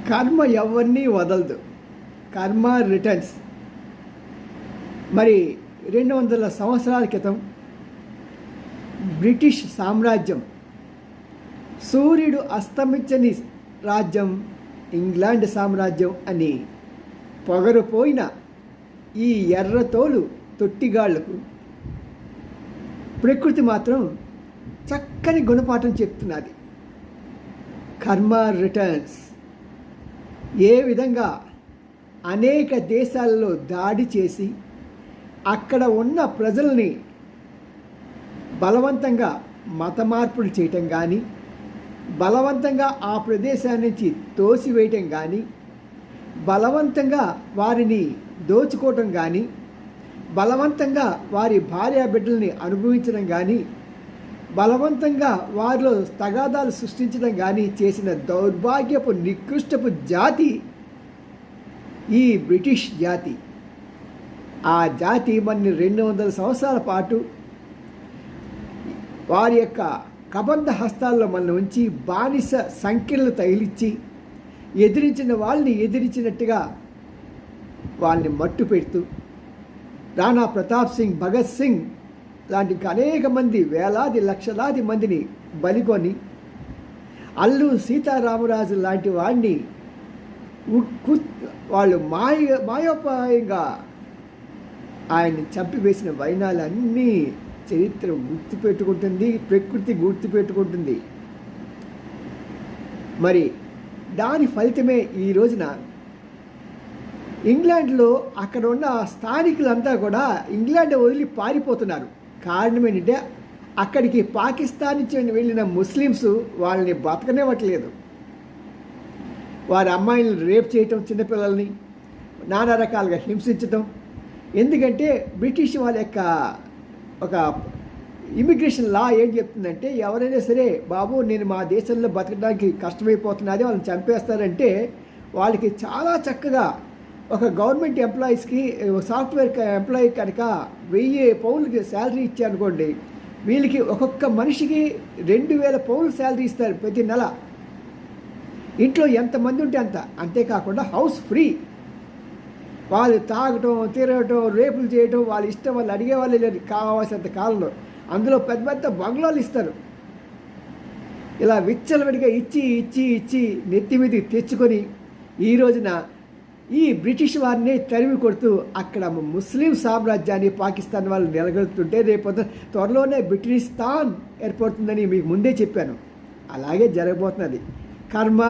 కర్మ ఎవరిని వదలదు. కర్మ రిటర్న్స్. మరి 200 సంవత్సరాల క్రితం బ్రిటిష్ సామ్రాజ్యం, సూర్యుడు అస్తమించని రాజ్యం ఇంగ్లాండ్ సామ్రాజ్యం అని పొగరుపోయిన ఈ ఎర్రతోలు తొట్టిగాళ్లకు ప్రకృతి మాత్రం చక్కని గుణపాఠం చెప్తున్నది. కర్మ రిటర్న్స్. ఏ విధంగా అనేక దేశాలలో దాడి చేసి అక్కడ ఉన్న ప్రజల్ని బలవంతంగా మత మార్పులు చేయటం కానీ, బలవంతంగా ఆ ప్రదేశాన్ని నుంచి తోసివేయటం కానీ, బలవంతంగా వారిని దోచుకోవటం కానీ, బలవంతంగా వారి భార్యాబిడ్డల్ని అనుభవించడం కానీ, బలవంతంగా వారిలో తగాదాలు సృష్టించడం కానీ చేసిన దౌర్భాగ్యపు నికృష్టపు జాతి ఈ బ్రిటిష్ జాతి. ఆ జాతి మన 200 సంవత్సరాల పాటు వారి యొక్క కబంధ హస్తాల్లో మన ఉంచి బానిస సంఖ్యలను తగిలిచ్చి ఎదిరించిన వాళ్ళని ఎదిరించినట్టుగా వాళ్ళని మట్టు పెడుతూ రాణా ప్రతాప్ సింగ్, భగత్ సింగ్ లాంటి అనేక మంది, వేలాది లక్షలాది మందిని బలికొని అల్లూరి సీతారామరాజు లాంటి వాడిని వాళ్ళు మాయోపాయంగా ఆయన్ని చంపివేసిన వైనాలన్నీ చరిత్ర గుర్తుపెట్టుకుంటుంది, ప్రకృతి గుర్తుపెట్టుకుంటుంది. మరి దాని ఫలితమే ఈ రోజున ఇంగ్లాండ్లో అక్కడ ఉన్న స్థానికులంతా కూడా ఇంగ్లాండ్ వదిలి పారిపోతున్నారు. కారణం ఏంటంటే అక్కడికి పాకిస్తాన్ నుంచి వెళ్ళిన ముస్లిమ్స్ వాళ్ళని బతకనివ్వట్లేదు. వారి అమ్మాయిలను రేప్ చేయటం, చిన్నపిల్లల్ని నానా రకాలుగా హింసించటం. ఎందుకంటే బ్రిటిష్ వాళ్ళ యొక్క ఒక ఇమిగ్రేషన్ లా ఏం చెప్తుందంటే, ఎవరైనా సరే బాబు నేను మా దేశంలో బతకడానికి కష్టమైపోతున్నది, వాళ్ళని చంపేస్తారంటే వాళ్ళకి చాలా చక్కగా ఒక గవర్నమెంట్ ఎంప్లాయీస్కి, సాఫ్ట్వేర్ ఎంప్లాయీ కనుక 1000 పౌండ్లకి శాలరీ ఇచ్చారనుకోండి, వీళ్ళకి ఒక్కొక్క మనిషికి 2000 పౌండ్లు శాలరీ ఇస్తారు ప్రతి నెల. ఇంట్లో ఎంతమంది ఉంటే అంత. అంతేకాకుండా హౌస్ ఫ్రీ. వాళ్ళు తాగటం, తిరగటం, రేపులు చేయటం వాళ్ళ ఇష్టం, వాళ్ళు అడిగేవాళ్ళు లేరు కావాల్సినంత కాలంలో. అందులో పెద్ద పెద్ద బంగ్లాలు ఇస్తారు. ఇలా విచ్చలవిడిగా ఇచ్చి ఇచ్చి ఇచ్చి నెత్తి మీదకి తెచ్చుకొని ఈ రోజున ఈ బ్రిటిష్ వారిని తరిమి కొడుతూ అక్కడ ముస్లిం సామ్రాజ్యాన్ని పాకిస్తాన్ వాళ్ళు నిలగలుగుతుంటే రేపు త్వరలోనే బ్రిటిష్తాన్ ఏర్పడుతుందని మీకు ముందే చెప్పాను. అలాగే జరగబోతున్నది. కర్మ